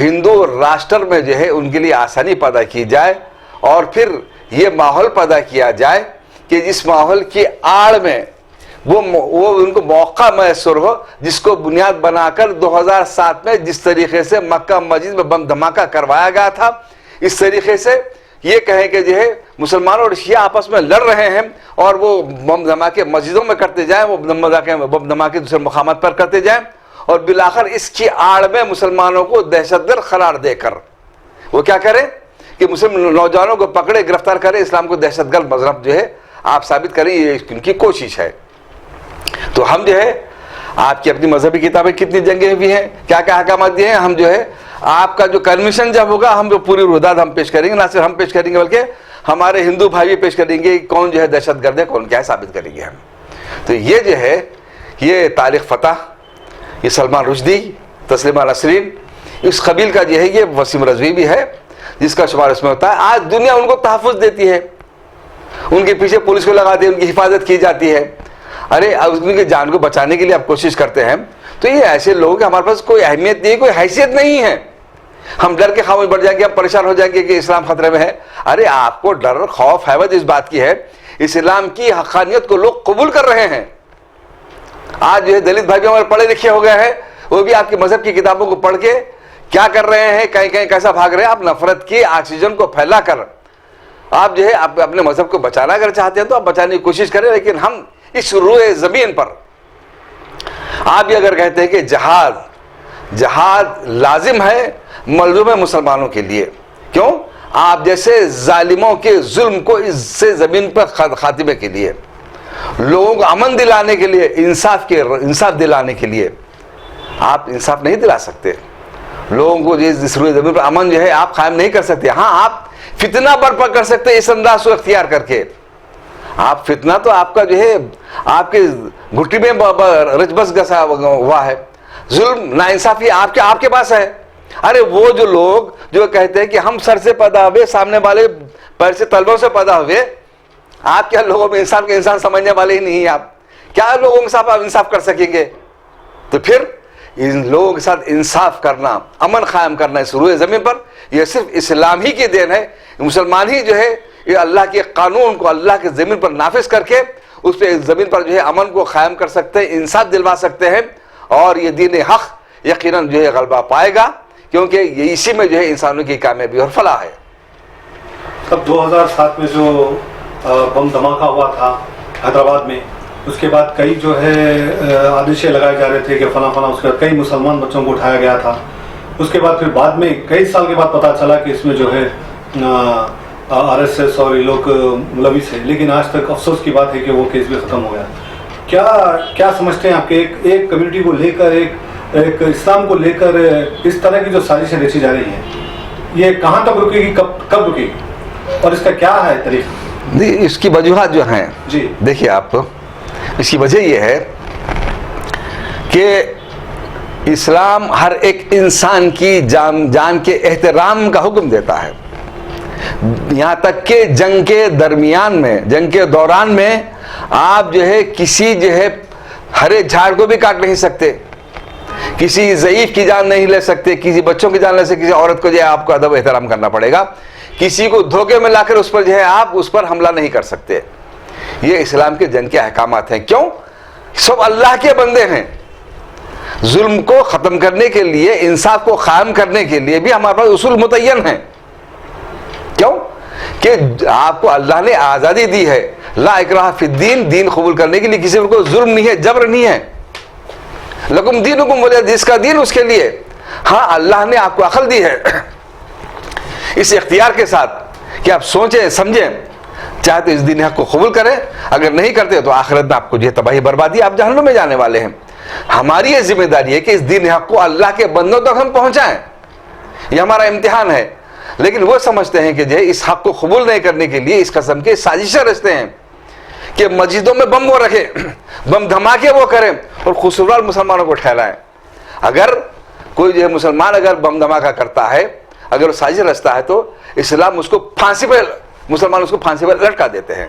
ہندو راشٹر میں جو ہے ان کے لیے آسانی پیدا کی جائے اور پھر یہ ماحول پیدا کیا جائے کہ جس ماحول کی آڑ میں وہ ان کو موقع میسر ہو جس کو بنیاد بنا کر 2007 میں جس طریقے سے مکہ مسجد میں بم دھماکہ کروایا گیا تھا، اس طریقے سے یہ کہیں کہ جو ہے مسلمان اور شیعہ آپس میں لڑ رہے ہیں اور وہ بم دھماکے مسجدوں میں کرتے جائیں، وہ بم دھماکے دوسرے مقامات پر کرتے جائیں، اور بالآخر اس کی آڑ میں مسلمانوں کو دہشت گرد قرار دے کر وہ کیا کریں کہ مسلم نوجوانوں کو پکڑے، گرفتار کریں، اسلام کو دہشت گرد مذہب جو ہے آپ ثابت کریں، یہ ان کی کوشش ہے۔ تو ہم جو ہے آپ کی اپنی مذہبی کتابیں کتنی جنگیں بھی ہیں، کیا کیا احکامات دیے ہیں، ہم جو ہے آپ کا جو کنونشن جب ہوگا ہم جو پوری روداد ہم پیش کریں گے، نہ صرف ہم پیش کریں گے بلکہ ہمارے ہندو بھائی بھی پیش کریں گے کون جو ہے دہشت گرد ہے، کون کیا ہے، ثابت کریں گے ہم۔ تو یہ جو ہے یہ طارق فتح، یہ سلمان رشدی، تسلیمہ نسرین، اس قبیل کا جو ہے یہ وسیم رضوی بھی ہے جس کا شمار اس میں ہوتا ہے۔ آج دنیا ان کو تحفظ دیتی ہے، ان کے پیچھے پولیس کو لگاتی ہے، ان کی حفاظت کی جاتی ہے۔ ارے ان کی جان کو بچانے کے لیے آپ کوشش کرتے ہیں تو یہ ایسے لوگ ہمارے پاس کوئی اہمیت نہیں، کوئی حیثیت نہیں ہے، ہم ڈر کے خاموش بڑھ جائیں گے، ہم پریشان ہو جائیں گے کہ اسلام خطرے میں ہے۔ ارے آپ کو ڈر، خوف، حیبت اس بات کی ہے اسلام کی حقانیت کو لوگ قبول کر رہے ہیں۔ آج جو ہے دلت بھائی بھی ہمارے پڑھے لکھے ہو گئے ہیں، وہ بھی آپ کی مذہب کی کتابوں کو پڑھ کے کیا کر رہے ہیں، کہیں کہیں کیسا بھاگ رہے ہیں۔ آپ نفرت کی آکسیجن کو پھیلا کر آپ جو ہے اپنے مذہب کو بچانا اگر چاہتے ہیں تو آپ بچانے کی کوشش کریں، لیکن ہم اس روئے زمین پر آپ یہ اگر کہتے ہیں کہ جہاد لازم ہے، ملزوم ہے مسلمانوں کے لیے، کیوں؟ آپ جیسے ظالموں کے ظلم کو اس سے زمین پر خاتمے کے لیے، لوگوں کو امن دلانے کے لیے، انصاف دلانے کے لیے آپ انصاف نہیں دلا سکتے، لوگوں کو اس روئے زمین پر امن جو ہے آپ قائم نہیں کر سکتے۔ ہاں آپ فتنہ برپا کر سکتے اس انداز کو اختیار کر کے، آپ فتنہ تو آپ کا جو ہے آپ کے گھٹی میں رچ بس گسا ہوا ہے، ظلم ناانصافی آپ کے پاس ہے۔ ارے وہ جو لوگ جو کہتے ہیں کہ ہم سر سے پیدا ہوئے، سامنے والے پیر سے تلووں سے پیدا ہوئے، آپ کیا لوگوں میں انسان کے انسان سمجھنے والے ہی نہیں ہیں، آپ کیا لوگوں کے ساتھ آپ انصاف کر سکیں گے؟ تو پھر ان لوگوں کے ساتھ انصاف کرنا، امن قائم کرنا اس روئے زمین پر، یہ صرف اسلام ہی کی دین ہے۔ مسلمان ہی جو ہے یہ اللہ کے قانون کو اللہ کے زمین پر نافذ کر کے اس پہ زمین پر جو ہے امن کو قائم کر سکتے ہیں، انصاف دلوا سکتے ہیں، اور یہ دین حق یقیناً جو ہے غلبہ پائے گا، کیونکہ یہ اسی میں جو ہے انسانوں کی کامیابی اور فلاح ہے۔ تب 2007 میں جو بم دھماکہ ہوا تھا حیدرآباد میں، اس کے بعد کئی جو ہے آدیشیں لگائے جا رہے تھے کہ فلاں فلاں، اس کے بعد کئی مسلمان بچوں کو اٹھایا گیا تھا، اس کے بعد پھر بعد میں کئی سال کے بعد پتہ چلا کہ اس میں جو ہے RSS اور یہ لوگ ملوث ہیں، لیکن آج تک افسوس کی بات ہے کہ وہ کیس بھی ختم ہو گیا۔ کیا سمجھتے ہیں آپ کہ ایک کمیونٹی کو لے کر، ایک اسلام کو لے کر اس طرح کی جو سازشیں رچی جا رہی ہیں، یہ کہاں تک رکے گی، کب رکے گی، اور اس کا کیا ہے طریقہ؟ جی اس کی وجوہات جو ہیں، جی دیکھیے آپ، اس کی وجہ یہ ہے کہ اسلام ہر ایک انسان کی جان کے احترام کا حکم دیتا ہے، یہاں تک کہ جنگ کے درمیان میں، جنگ کے دوران میں آپ جو ہے کسی جو ہے ہرے جھاڑ کو بھی کاٹ نہیں سکتے، کسی ضعیف کی جان نہیں لے سکتے، کسی بچوں کی جان لے سکتے، کسی عورت کو جو ہے آپ کو ادب و احترام کرنا پڑے گا، کسی کو دھوکے میں لا کر اس پر جو ہے آپ اس پر حملہ نہیں کر سکتے۔ یہ اسلام کے جنگ کے احکامات ہیں۔ کیوں؟ سب اللہ کے بندے ہیں، ظلم کو ختم کرنے کے لیے، انصاف کو قائم کرنے کے لیے بھی ہمارے پاس اصول متعین ہیں۔ کیوں؟ کہ آپ کو اللہ نے آزادی دی ہے، لا اکراہ فی الدین، دین قبول کرنے کے لیے کسی کو ظلم نہیں ہے، جبر نہیں ہے۔ لکم دینکم ولی دین، جس کا دین اس کے لیے۔ ہاں اللہ نے آپ کو عقل دی ہے اس اختیار کے ساتھ کہ آپ سوچیں سمجھیں، چاہے تو اس دین حق کو قبول کریں، اگر نہیں کرتے تو آخرت میں آپ کو جو ہے تباہی بربادی، آپ جہنم میں جانے والے ہیں۔ ہماری یہ ذمہ داری ہے کہ اس دین حق کو اللہ کے بندوں تک ہم پہنچائیں، یہ ہمارا امتحان ہے۔ لیکن وہ سمجھتے ہیں کہ جو ہے اس حق کو قبول نہیں کرنے کے لیے اس قسم کے سازشیں رچتے ہیں کہ مسجدوں میں بم وہ رکھیں، بم دھماکے وہ کریں اور قصوروار مسلمانوں کو ٹھہرائیں۔ اگر کوئی جو ہے مسلمان اگر بم دھماکہ کرتا ہے، اگر وہ سازش رچتا ہے، تو اسلام اس کو پھانسی پہ، مسلمان اس کو پھانسی پر لٹکا دیتے ہیں۔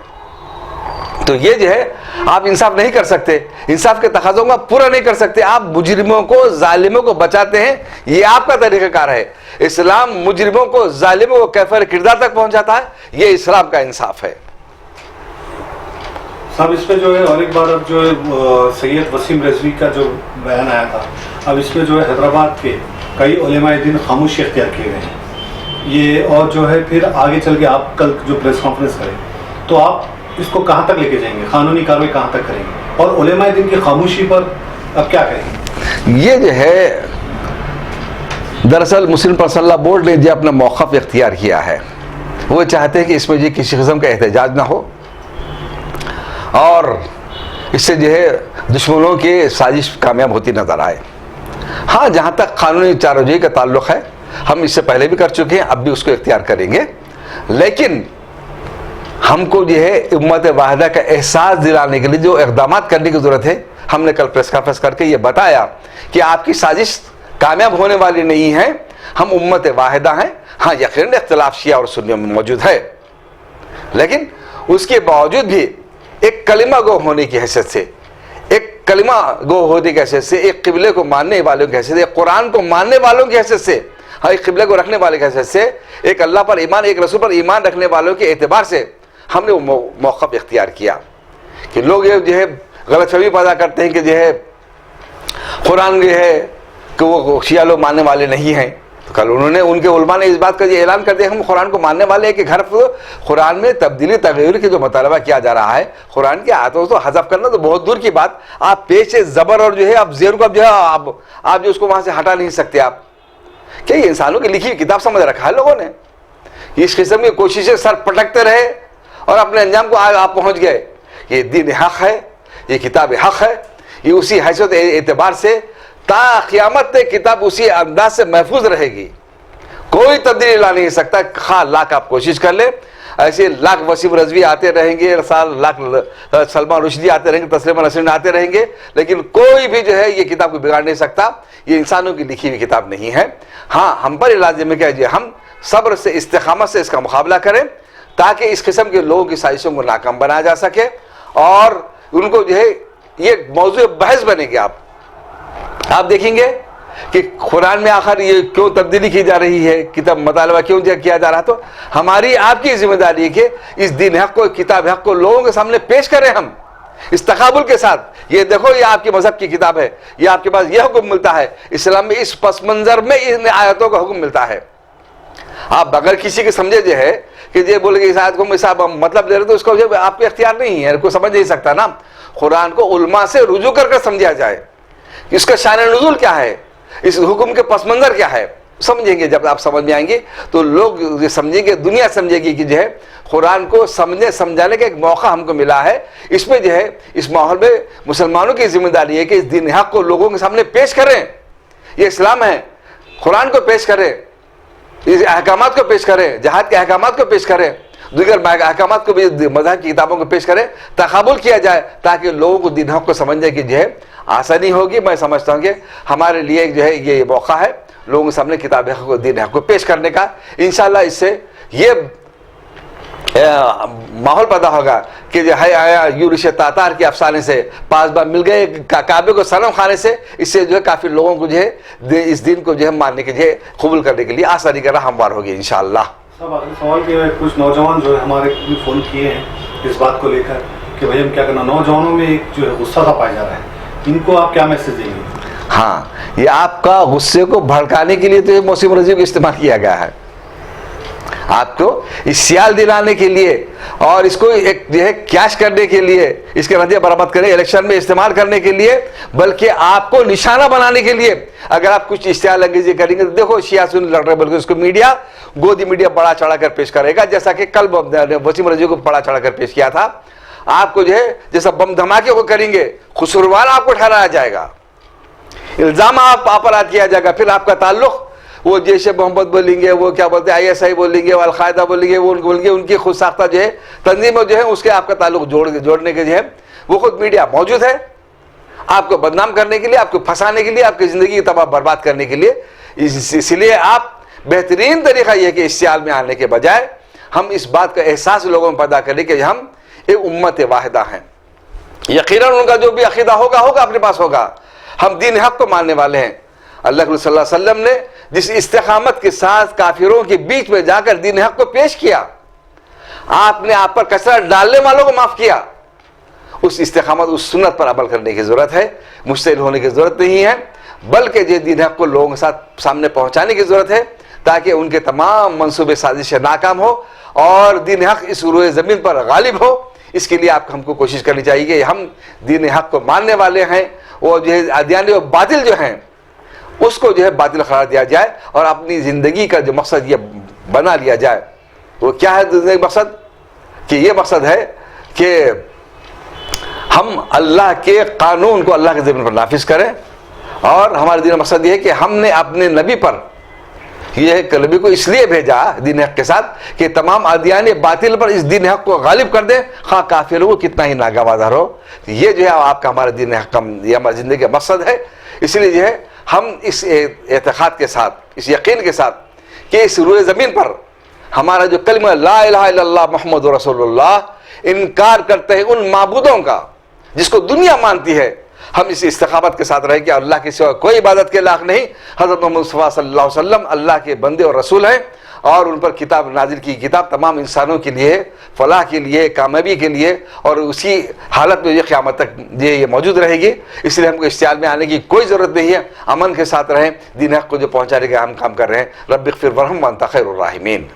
تو یہ جو ہے آپ انصاف نہیں کر سکتے، انصاف کے تقاضوں کا پورا نہیں کر سکتے، آپ مجرموں کو ظالموں کو بچاتے ہیں، یہ آپ کا طریقہ کار ہے۔ اسلام مجرموں کو ظالموں کو کیفر کردار تک پہنچاتا ہے، یہ اسلام کا انصاف ہے۔ صاحب اس میں جو ہے اور ایک بار اب جو ہے سید وسیم رضوی کا جو بیان آیا تھا، اب اس میں جو ہے حیدرآباد کے کئی علماء دین خاموشی اختیار کیے گئے ہیں یہ، اور جو ہے پھر آگے چل کے آپ کل جو پریس کانفرنس کریں تو آپ اس کو کہاں تک لے کے جائیں گے، قانونی کارروائی کہاں تک کریں گے، اور علماء دین کی خاموشی پر اب کیا کہیں گے؟ یہ جو ہے دراصل مسلم پرسنل لا بورڈ نے جو اپنا موقف اختیار کیا ہے، وہ چاہتے ہیں کہ اس میں جو کسی قسم کا احتجاج نہ ہو، اور اس سے جو ہے دشمنوں کی سازش کامیاب ہوتی نظر آئے۔ ہاں جہاں تک قانونی چارجوئی کا تعلق ہے، ہم اس سے پہلے بھی کر چکے ہیں، اب بھی اس کو اختیار کریں گے، لیکن ہم کو جو ہے امت واحدہ کا احساس دلانے کے لیے جو اقدامات کرنے کی ضرورت ہے، ہم نے کل پریس کانفرنس کر کے یہ بتایا کہ آپ کی سازش کامیاب ہونے والی نہیں ہے، ہم امت واحدہ ہیں۔ ہاں یقیناً اختلاف شیعہ اور سنیوں میں موجود ہے، لیکن اس کے باوجود بھی ایک کلمہ گو ہونے کی حیثیت سے، ایک کلمہ گو ہونے کی حیثیت سے، ایک قبلے کو ماننے والوں کی حیثیت سے، ایک قرآن کو ماننے والوں کی حیثیت سے، ہاں ایک قبلے کو رکھنے والے کی حیثیت سے، ایک اللہ پر ایمان، ایک رسول پر ایمان رکھنے والوں کے اعتبار سے ہم نے وہ موقف اختیار کیا کہ لوگ یہ جو ہے غلط فہمی پیدا کرتے ہیں کہ جو ہے قرآن جو ہے کہ وہ شیعہ لوگ ماننے والے نہیں ہیں۔ تو کل انہوں نے، ان کے علماء نے اس بات کا یہ اعلان کر دیا ہم قرآن کو ماننے والے ہیں کہ گھر قرآن میں تبدیلی تغیر کی جو مطالبہ کیا جا رہا ہے، قرآن کی آیتوں کو حذف کرنا تو بہت دور کی بات، آپ پیش زبر اور جو ہے آپ زیر کو اب جو ہے آپ جو اس کو وہاں سے ہٹا نہیں سکتے۔ آپ کیا یہ انسانوں کی لکھی ہوئی کتاب سمجھ رکھا ہے لوگوں نے؟ اس قسم کی کوششیں سر پٹکتے رہے اور اپنے انجام کو آپ پہنچ گئے۔ یہ دین حق ہے، یہ کتاب حق ہے، یہ اسی حیثیت اعتبار سے تا قیامت تک کتاب اسی انداز سے محفوظ رہے گی، کوئی تبدیلی لا نہیں سکتا، خواہ لاکھ آپ کوشش کر لیں۔ ایسے لاکھ وسیم رضوی آتے رہیں گے، لاکھ سلمان رشدی آتے رہیں گے، تسلیمہ نسرین آتے رہیں گے، لیکن کوئی بھی جو ہے یہ کتاب کو بگاڑ نہیں سکتا۔ یہ انسانوں کی لکھی ہوئی کتاب نہیں ہے۔ ہاں ہم پر لازم ہے کہ ہم صبر سے، استقامت سے اس کا مقابلہ کریں تاکہ اس قسم کے لوگوں کی سازشوں کو ناکام بنایا جا سکے، اور ان کو جو ہے یہ موضوع بحث بنے گی۔ آپ دیکھیں گے کہ قرآن میں آخر یہ کیوں تبدیلی کی جا رہی ہے، کتاب مطالبہ کیوں کیا جا رہا، تو ہماری آپ کی ذمہ داری ہے کہ اس دین حق کو، کتاب حق کو لوگوں کے سامنے پیش کریں، ہم اس تقابل کے ساتھ، یہ دیکھو یہ آپ کے مذہب کی کتاب ہے، یہ آپ کے پاس یہ حکم ملتا ہے، اسلام میں اس پس منظر میں ان آیتوں کا حکم ملتا ہے۔ آپ اگر کسی کے سمجھے جو ہے کہ یہ بولے کہ اس آیت کو صاحب مطلب دے رہے تو اس کو آپ کے اختیار نہیں ہے، کوئی سمجھ نہیں سکتا نا۔ قرآن کو علماء سے رجوع کر کر سمجھا جائے، اس کا شان نزول کیا ہے، اس حکم کے پس منظر کیا ہے، سمجھیں گے۔ جب آپ سمجھ میں آئیں گے تو لوگ یہ سمجھیں گے، دنیا سمجھے گی کہ جو ہے قرآن کو سمجھانے کا ایک موقع ہم کو ملا ہے۔ اس میں جو ہے اس ماحول میں مسلمانوں کی ذمہ داری ہے کہ اس دین حق کو لوگوں کے سامنے پیش کریں، یہ اسلام ہے، قرآن کو پیش کریں، اس احکامات کو پیش کریں، جہاد کے احکامات کو پیش کریں، دیگر احکامات کو بھی مذہب کی کتابوں کو پیش کریں، تقابل کیا جائے تاکہ لوگوں کو دین حق کو سمجھنے کی جو ہے آسانی ہوگی۔ میں سمجھتا ہوں کہ ہمارے لیے جو ہے یہ موقع ہے لوگوں کے سامنے کتاب حق کو، دین حق کو پیش کرنے کا۔ انشاءاللہ اس سے یہ ماحول پیدا ہوگا کہ جو ہے آیا یورش تاتار کے افسانے سے پاس بار مل گئے کعبے کو صنم خانے سے، اس سے جو ہے کافی لوگوں کو جو ہے اس دین کو جو ہے ماننے کے جو ہے قبول کرنے کے لیے آسانی کا راہ ہموار ہوگی انشاءاللہ۔ صاحب آخری سوال یہ ہے، کچھ نوجوان جو ہے ہمارے فون کیے ہیں اس بات کو لے کر کہ بھائی ہم کیا کرنا، نوجوانوں میں ایک جو ہے غصہ سا پایا جا رہا ہے، ان کو آپ کیا میسج دیں گے؟ ہاں یہ آپ کا غصے کو بھڑکانے کے لیے تو یہ وسیم رضوی کو استعمال کیا گیا ہے، آپ کو اس سیال دلانے کے لیے اور اس کو ایک جو ہے کیش کرنے کے لیے، اس کے نتیجے برآمد کرنے، الیکشن میں استعمال کرنے کے لیے، بلکہ آپ کو نشانہ بنانے کے لیے۔ اگر آپ کچھ اشتعال انگیزی کریں گے تو دیکھو شیعہ سنی لڑ رہے، بلکہ اس کو میڈیا، گودی میڈیا بڑا چڑھا کر پیش کرے گا، جیسا کہ کل وسیم رضوی کو بڑا چڑھا کر پیش کیا تھا۔ آپ کو جو ہے جیسا بم دھماکے کو کریں گے، قصوروار آپ کو ٹھہرایا جائے گا، الزام آپ پر عائد کیا جائے گا، پھر آپ کا تعلق وہ جیش محمد بولیں گے، وہ کیا بولتے ہیں ISI بولیں گے، وہ القاعدہ بولیں گے، وہ بولیں گے، ان کی خود ساختہ جو ہے تنظیموں جو ہے اس کے آپ کا تعلق جوڑنے کے جو ہے وہ خود میڈیا موجود ہے، آپ کو بدنام کرنے کے لیے، آپ کو پھنسانے کے لیے، آپ کی زندگی کی تباہ برباد کرنے کے لیے۔ اس لیے آپ بہترین طریقہ یہ کہ اس سیال میں آنے کے بجائے ہم اس بات کا احساس لوگوں میں پیدا کریں کہ ہم ایک امت واحدہ ہیں. یقیناً ان کا جو بھی عقیدہ ہوگا اپنے پاس ہوگا. ہم دین حق کو ماننے والے ہیں. اللہ کے رسول صلی اللہ علیہ وسلم نے جس استقامت کے ساتھ کافروں کے بیچ میں جا کر دین حق کو پیش کیا, آپ نے آپ پر کثرت ڈالنے والوں کو معاف کیا, اس استقامت, اس سنت پر عمل کرنے کی ضرورت ہے. مشتعل ہونے کی ضرورت نہیں ہے, بلکہ یہ دین حق کو لوگوں کے ساتھ سامنے پہنچانے کی ضرورت ہے تاکہ ان کے تمام منصوبے سازشیں ناکام ہو اور دین حق اس روئے زمین پر غالب ہو. اس کے لیے ہم کو کوشش کرنی چاہیے کہ ہم دین حق کو ماننے والے ہیں, وہ جو ہے ادیان و باطل جو ہیں اس کو جو ہے باطل قرار دیا جائے اور اپنی زندگی کا جو مقصد یہ بنا لیا جائے. وہ کیا ہے زندگی کا مقصد؟ کہ یہ مقصد ہے کہ ہم اللہ کے قانون کو اللہ کے زمین پر نافذ کریں, اور ہمارے دین کا مقصد یہ ہے کہ ہم نے اپنے نبی پر, یہ نبی کو اس لیے بھیجا دین حق کے ساتھ کہ تمام ادیان باطل پر اس دین حق کو غالب کر دیں, خواہ کافر ہو کتنا ہی ناگوار ہو. یہ جو ہے آپ کا ہمارا دین حق, یہ ہماری زندگی کا مقصد ہے. اس لیے جو ہے ہم اس اعتقاد کے ساتھ, اس یقین کے ساتھ کہ اس روئے زمین پر ہمارا جو کلمہ لا الہ الا اللہ محمد رسول اللہ, انکار کرتے ہیں ان معبودوں کا جس کو دنیا مانتی ہے, ہم اس استقامت کے ساتھ رہیں کہ اللہ کے سوا کوئی عبادت کے لائق نہیں. حضرت محمد مصطفیٰ صلی اللہ علیہ وسلم اللہ کے بندے اور رسول ہیں, اور ان پر کتاب نازل کی کتاب تمام انسانوں کے لیے فلاح کے لیے, کامیابی کے لیے, اور اسی حالت میں یہ قیامت تک یہ موجود رہے گی. اس لیے ہم کو اشتعال میں آنے کی کوئی ضرورت نہیں ہے. امن کے ساتھ رہیں, دین حق کو جو پہنچانے کا ہم کام کر رہے ہیں. رب اغفر ورحم وانت خیر الراحمین.